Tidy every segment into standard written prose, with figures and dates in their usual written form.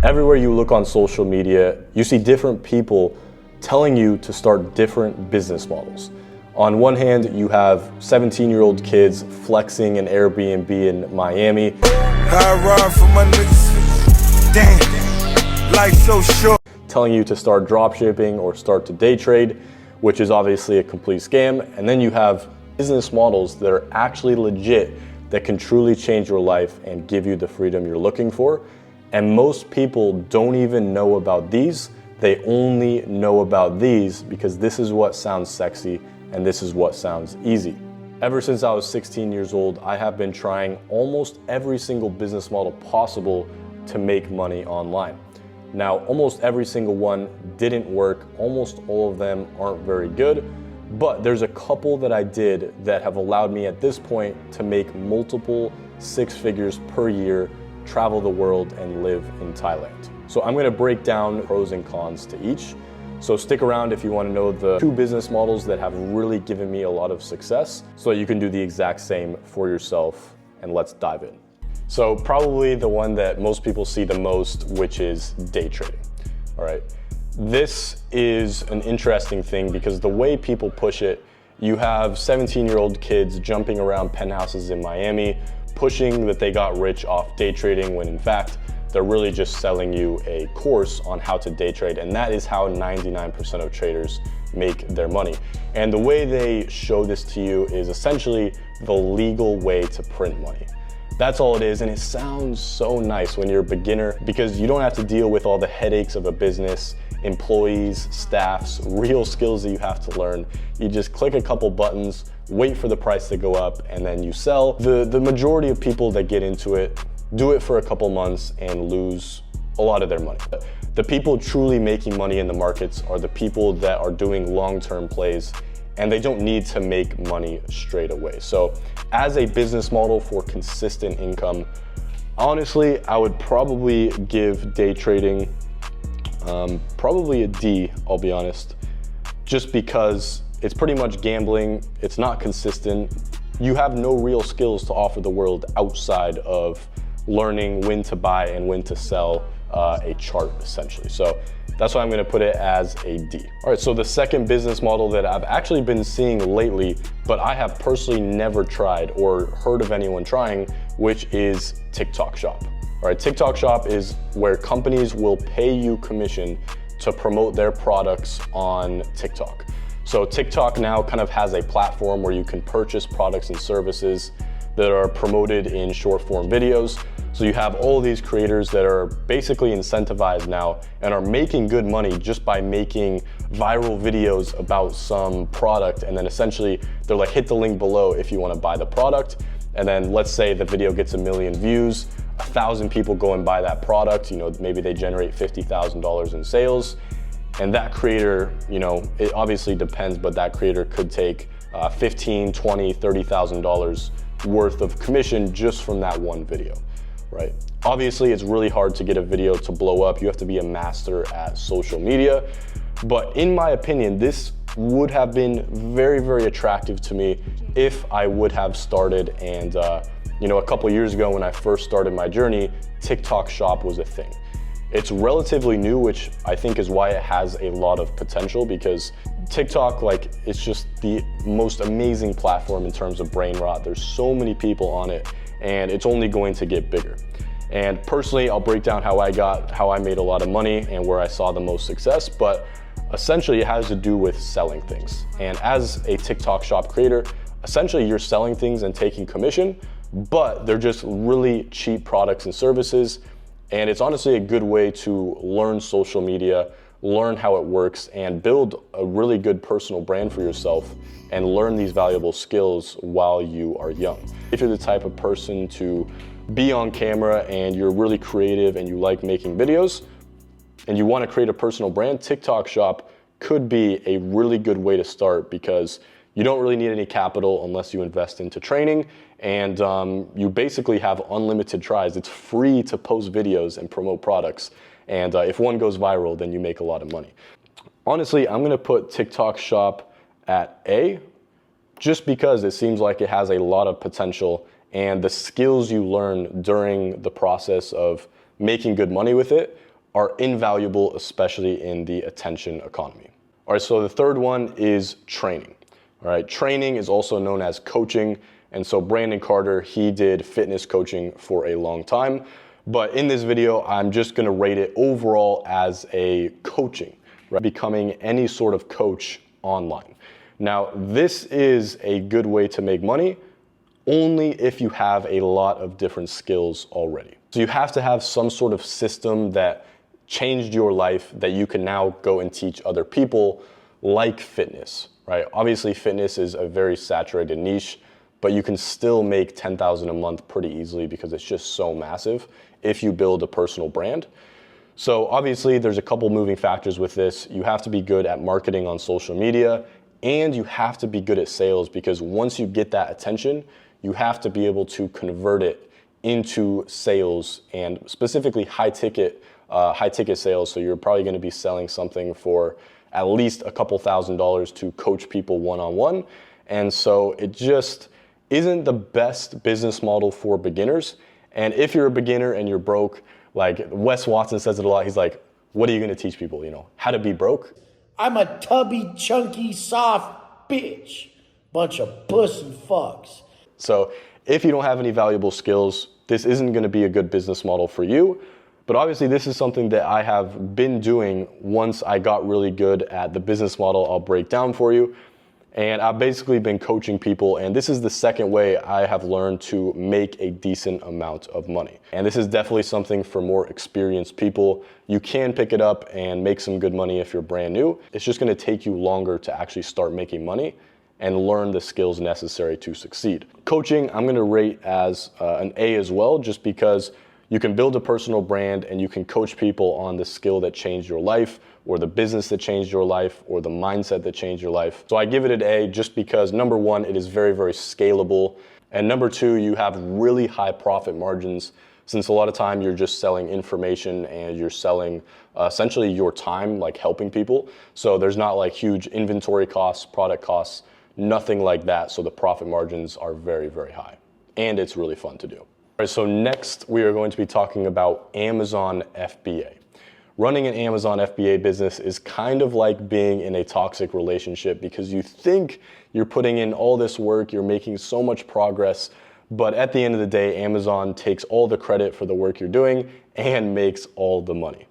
Everywhere you look on social media, you see different people telling you to start different business models. On one hand, you have 17-year-old kids flexing an Airbnb in Miami. I ride for my niggas. Damn, life's so short. Telling you to start dropshipping or start to day trade, which is obviously a complete scam. And then you have business models that are actually legit, that can truly change your life and give you the freedom you're looking for. And most people don't even know about these. They only know about these because this is what sounds sexy and this is what sounds easy. Ever since I was 16 years old, I have been trying almost every single business model possible to make money online. Now, almost every single one didn't work. Almost all of them aren't very good, but there's a couple that I did that have allowed me at this point to make multiple six figures per year, travel the world, and live in Thailand. So I'm gonna break down pros and cons to each. So stick around if you wanna know the two business models that have really given me a lot of success so that you can do the exact same for yourself, and let's dive in. So probably the one that most people see the most, which is day trading, all right? This is an interesting thing because the way people push it, you have 17-year-old kids jumping around penthouses in Miami, pushing that they got rich off day trading when in fact, they're really just selling you a course on how to day trade. And that is how 99% of traders make their money. And the way they show this to you is essentially the legal way to print money. That's all it is, and it sounds so nice when you're a beginner because you don't have to deal with all the headaches of a business, employees, staffs, real skills that you have to learn. You just click a couple buttons, wait for the price to go up, and then you sell. The majority of people that get into it do it for a couple months and lose a lot of their money. The people truly making money in the markets are the people that are doing long-term plays, and they don't need to make money straight away. So as a business model for consistent income, honestly, I would probably give day trading probably a D, I'll be honest, just because it's pretty much gambling, it's not consistent. You have no real skills to offer the world outside of learning when to buy and when to sell a chart, essentially. So that's why I'm gonna put it as a D. All right, so the second business model that I've actually been seeing lately, but I have personally never tried or heard of anyone trying, which is TikTok Shop. All right, TikTok Shop is where companies will pay you commission to promote their products on TikTok. So TikTok now kind of has a platform where you can purchase products and services that are promoted in short form videos. So you have all these creators that are basically incentivized now and are making good money just by making viral videos about some product. And then essentially they're like, hit the link below if you want to buy the product. And then let's say the video gets 1 million views, 1,000 people go and buy that product. You know, maybe they generate $50,000 in sales. And that creator, you know, it obviously depends, but that creator could take $15,000, $20,000, $30,000 worth of commission just from that one video, right? Obviously, it's really hard to get a video to blow up. You have to be a master at social media. But in my opinion, this would have been very, very attractive to me if I would have started. And you know, a couple years ago when I first started my journey, TikTok Shop was a thing. It's relatively new, which I think is why it has a lot of potential, because TikTok, like, it's just the most amazing platform in terms of brain rot. There's so many people on it, and it's only going to get bigger. And personally, I'll break down how I made a lot of money and where I saw the most success, but essentially it has to do with selling things. And as a TikTok Shop creator, essentially you're selling things and taking commission, but they're just really cheap products and services. And it's honestly a good way to learn social media, learn how it works, and build a really good personal brand for yourself and learn these valuable skills while you are young. If you're the type of person to be on camera and you're really creative and you like making videos and you want to create a personal brand, TikTok Shop could be a really good way to start because you don't really need any capital unless you invest into training, and you basically have unlimited tries. It's free to post videos and promote products, and if one goes viral, then you make a lot of money. Honestly, I'm gonna put TikTok Shop at A, just because it seems like it has a lot of potential, and the skills you learn during the process of making good money with it are invaluable, especially in the attention economy. All right, so the third one is training. All right, training is also known as coaching. And so Brandon Carter, he did fitness coaching for a long time. But in this video, I'm just gonna rate it overall as a coaching, right? Becoming any sort of coach online. Now, this is a good way to make money only if you have a lot of different skills already. So you have to have some sort of system that changed your life that you can now go and teach other people, like fitness, right? Obviously, fitness is a very saturated niche, but you can still make $10,000 a month pretty easily because it's just so massive if you build a personal brand. So obviously there's a couple moving factors with this. You have to be good at marketing on social media, and you have to be good at sales, because once you get that attention, you have to be able to convert it into sales, and specifically high ticket sales. So you're probably gonna be selling something for at least a couple $1,000s to coach people one-on-one. And so it just isn't the best business model for beginners. And if you're a beginner and you're broke, like Wes Watson says it a lot, he's like, what are you gonna teach people, how to be broke? I'm a tubby, chunky, soft bitch. Bunch of pussy fucks. So if you don't have any valuable skills, this isn't gonna be a good business model for you. But obviously this is something that I have been doing once I got really good at the business model I'll break down for you. And I've basically been coaching people, and this is the second way I have learned to make a decent amount of money. And this is definitely something for more experienced people. You can pick it up and make some good money if you're brand new. It's just gonna take you longer to actually start making money and learn the skills necessary to succeed. Coaching, I'm gonna rate as an A as well, just because you can build a personal brand and you can coach people on the skill that changed your life, or the business that changed your life, or the mindset that changed your life. So I give it an A just because, number one, it is very, very scalable. And number two, you have really high profit margins, since a lot of time you're just selling information and you're selling essentially your time, like helping people. So there's not like huge inventory costs, product costs, nothing like that. So the profit margins are very, very high. And it's really fun to do. All right, so next we are going to be talking about Amazon FBA. Running an Amazon FBA business is kind of like being in a toxic relationship, because you think you're putting in all this work, you're making so much progress, but at the end of the day, Amazon takes all the credit for the work you're doing and makes all the money.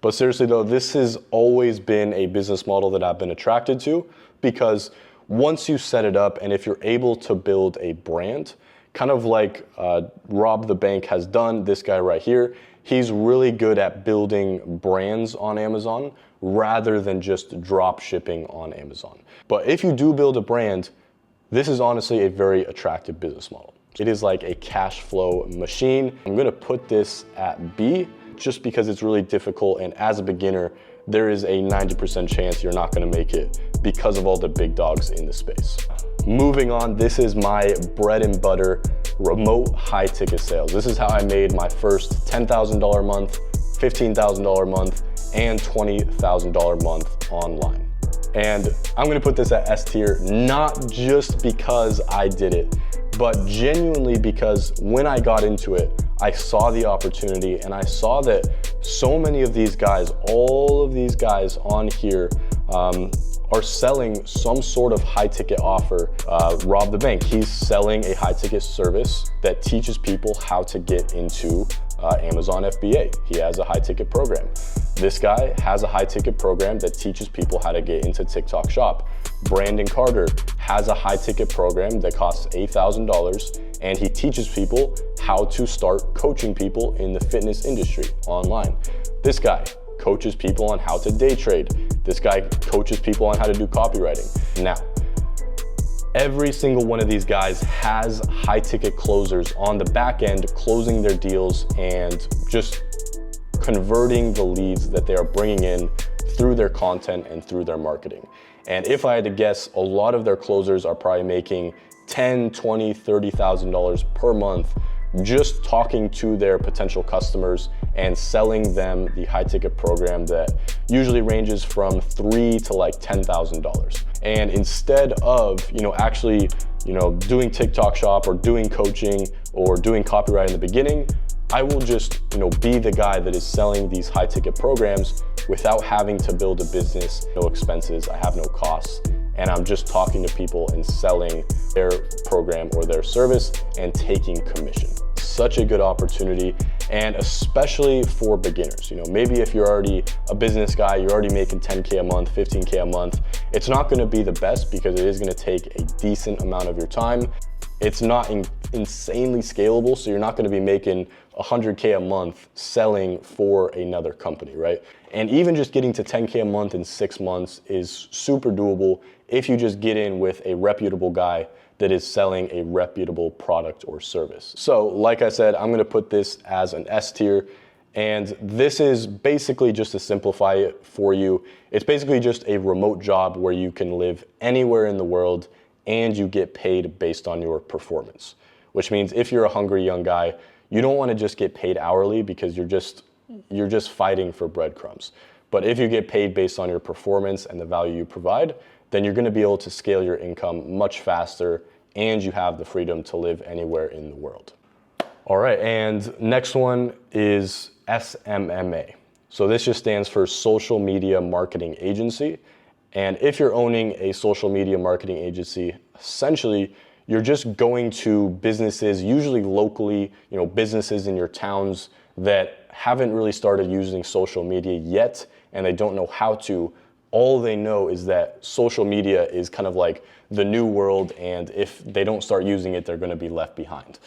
But seriously though, this has always been a business model that I've been attracted to, because once you set it up, and if you're able to build a brand, kind of like Rob the Bank has done, this guy right here, he's really good at building brands on Amazon rather than just drop shipping on Amazon. But if you do build a brand, this is honestly a very attractive business model. It is like a cash flow machine. I'm gonna put this at B just because it's really difficult, and as a beginner, there is a 90% chance you're not gonna make it because of all the big dogs in the space. Moving on, this is my bread and butter remote high ticket sales. This is how I made my first $10,000 a month, $15,000 a month, and $20,000 a month online. And I'm gonna put this at S tier, not just because I did it, but genuinely because when I got into it, I saw the opportunity, and I saw that so many of these guys, all of these guys on here, are selling some sort of high ticket offer. Rob the Bank, he's selling a high ticket service that teaches people how to get into Amazon FBA. He has a high ticket program. This guy has a high ticket program that teaches people how to get into TikTok Shop. Brandon Carter has a high ticket program that costs $8,000, and he teaches people how to start coaching people in the fitness industry online. This guy coaches people on how to day trade. This guy coaches people on how to do copywriting. Now, every single one of these guys has high ticket closers on the back end, closing their deals and just converting the leads that they are bringing in through their content and through their marketing. And if I had to guess, a lot of their closers are probably making $10,000, $20,000, $30,000 per month just talking to their potential customers and selling them the high ticket program that usually ranges from $3,000 to like $10,000. And instead of, actually, doing TikTok Shop or doing coaching or doing copyright in the beginning, I will just, be the guy that is selling these high ticket programs without having to build a business, no expenses, I have no costs, and I'm just talking to people and selling their program or their service and taking commission. Such a good opportunity, and especially for beginners. Maybe if you're already a business guy, you're already making 10K a month, 15K a month, it's not gonna be the best because it is gonna take a decent amount of your time. It's not insanely scalable, so you're not gonna be making 100K a month selling for another company, right? And even just getting to 10K a month in 6 months is super doable if you just get in with a reputable guy that is selling a reputable product or service. So like I said, I'm gonna put this as an S tier, and this is basically, just to simplify it for you, it's basically just a remote job where you can live anywhere in the world and you get paid based on your performance. Which means if you're a hungry young guy, you don't wanna just get paid hourly because you're just fighting for breadcrumbs. But if you get paid based on your performance and the value you provide, then you're gonna be able to scale your income much faster, and you have the freedom to live anywhere in the world. All right, and next one is SMMA. So this just stands for Social Media Marketing Agency. And if you're owning a social media marketing agency, essentially, you're just going to businesses, usually locally, businesses in your towns that haven't really started using social media yet, and they don't know how to. All they know is that social media is kind of like the new world, and if they don't start using it, they're gonna be left behind.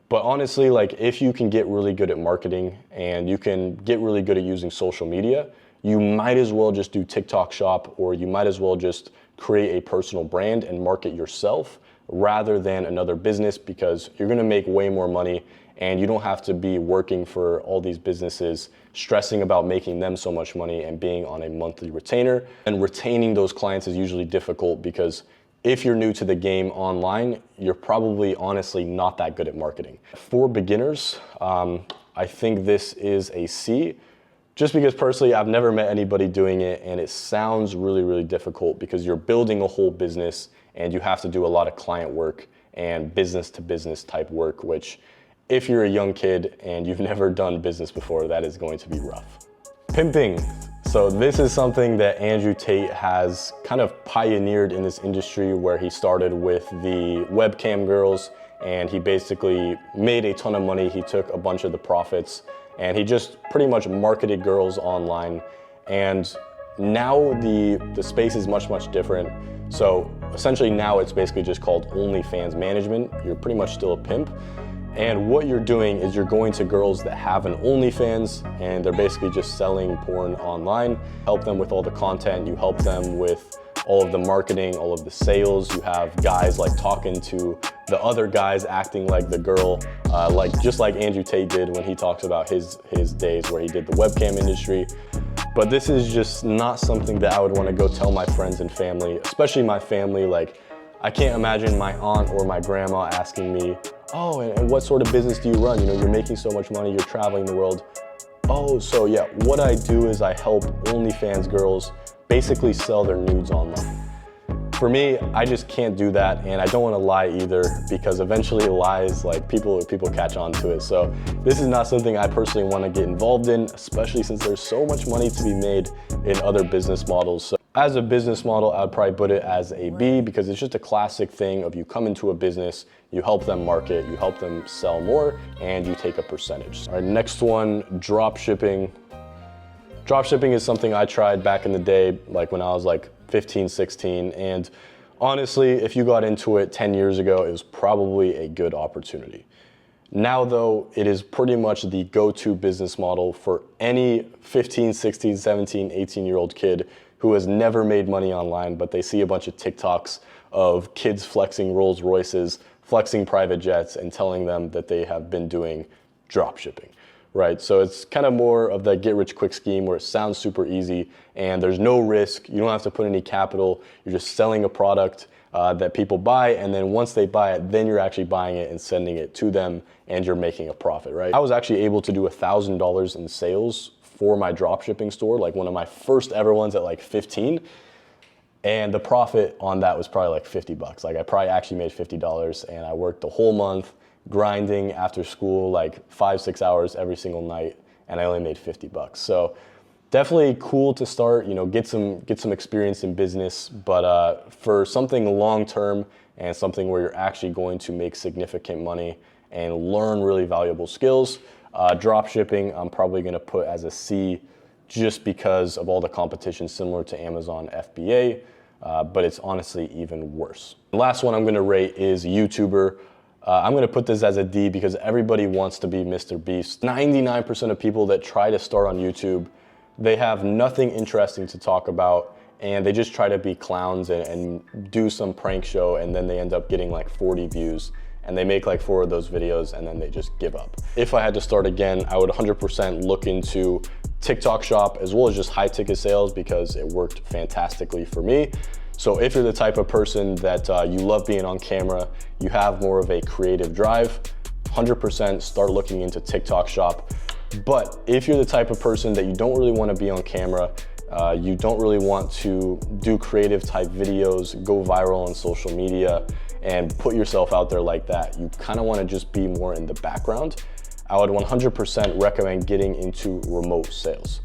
But honestly, if you can get really good at marketing and you can get really good at using social media, you might as well just do TikTok Shop, or you might as well just create a personal brand and market yourself rather than another business, because you're gonna make way more money and you don't have to be working for all these businesses, stressing about making them so much money and being on a monthly retainer. And retaining those clients is usually difficult because if you're new to the game online, you're probably honestly not that good at marketing. For beginners, I think this is a C, just because personally I've never met anybody doing it, and it sounds really, really difficult because you're building a whole business and you have to do a lot of client work and business to business type work, which if you're a young kid and you've never done business before, that is going to be rough. Pimping. So this is something that Andrew Tate has kind of pioneered in this industry, where he started with the webcam girls and he basically made a ton of money. He took a bunch of the profits and he just pretty much marketed girls online. And now the space is much, much different. So essentially now it's basically just called OnlyFans management. You're pretty much still a pimp. And what you're doing is you're going to girls that have an OnlyFans and they're basically just selling porn online. Help them with all the content, you help them with all of the marketing, all of the sales. You have guys talking to the other guys, acting like the girl, just like Andrew Tate did when he talks about his days where he did the webcam industry. But this is just not something that I would want to go tell my friends and family, especially my family. I can't imagine my aunt or my grandma asking me, oh, and what sort of business do you run? You're making so much money, you're traveling the world. Oh, so yeah, what I do is I help OnlyFans girls basically sell their nudes online. For me, I just can't do that, and I don't want to lie either, because eventually lies, people catch on to it. So this is not something I personally want to get involved in, especially since there's so much money to be made in other business models. So as a business model, I'd probably put it as a B, because it's just a classic thing of you come into a business, you help them market, you help them sell more, and you take a percentage. All right, next one, drop shipping. Drop shipping is something I tried back in the day, when I was 15, 16, and honestly, if you got into it 10 years ago, it was probably a good opportunity. Now though, it is pretty much the go-to business model for any 15, 16, 17, 18-year-old kid who has never made money online, but they see a bunch of TikToks of kids flexing Rolls Royces, flexing private jets, and telling them that they have been doing drop shipping. Right, so it's kind of more of the get-rich-quick scheme where it sounds super easy and there's no risk. You don't have to put any capital. You're just selling a product that people buy, and then once they buy it, then you're actually buying it and sending it to them, and you're making a profit, right? I was actually able to do $1,000 in sales for my dropshipping store, one of my first ever ones at 15, and the profit on that was probably $50. I probably actually made $50, and I worked the whole month, grinding after school like 5-6 hours every single night, and I only made $50. So definitely cool to start, you know, get some experience in business, but for something long term and something where you're actually going to make significant money and learn really valuable skills, drop shipping I'm probably going to put as a C, just because of all the competition similar to Amazon FBA, but it's honestly even worse. The last one I'm going to rate is YouTuber. I'm going to put this as a D because everybody wants to be Mr. Beast. 99% of people that try to start on YouTube, they have nothing interesting to talk about, and they just try to be clowns and do some prank show, and then they end up getting like 40 views, and they make like 4 of those videos, and then they just give up. If I had to start again, I would 100% look into TikTok shop as well as just high ticket sales, because it worked fantastically for me. So if you're the type of person that you love being on camera, you have more of a creative drive, 100% start looking into TikTok shop. But if you're the type of person that you don't really want to be on camera, you don't really want to do creative type videos, go viral on social media and put yourself out there like that, you kind of want to just be more in the background, I would 100% recommend getting into remote sales.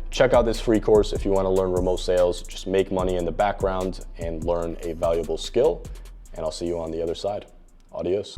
Check out this free course if you want to learn remote sales, just make money in the background and learn a valuable skill. And I'll see you on the other side. Adios.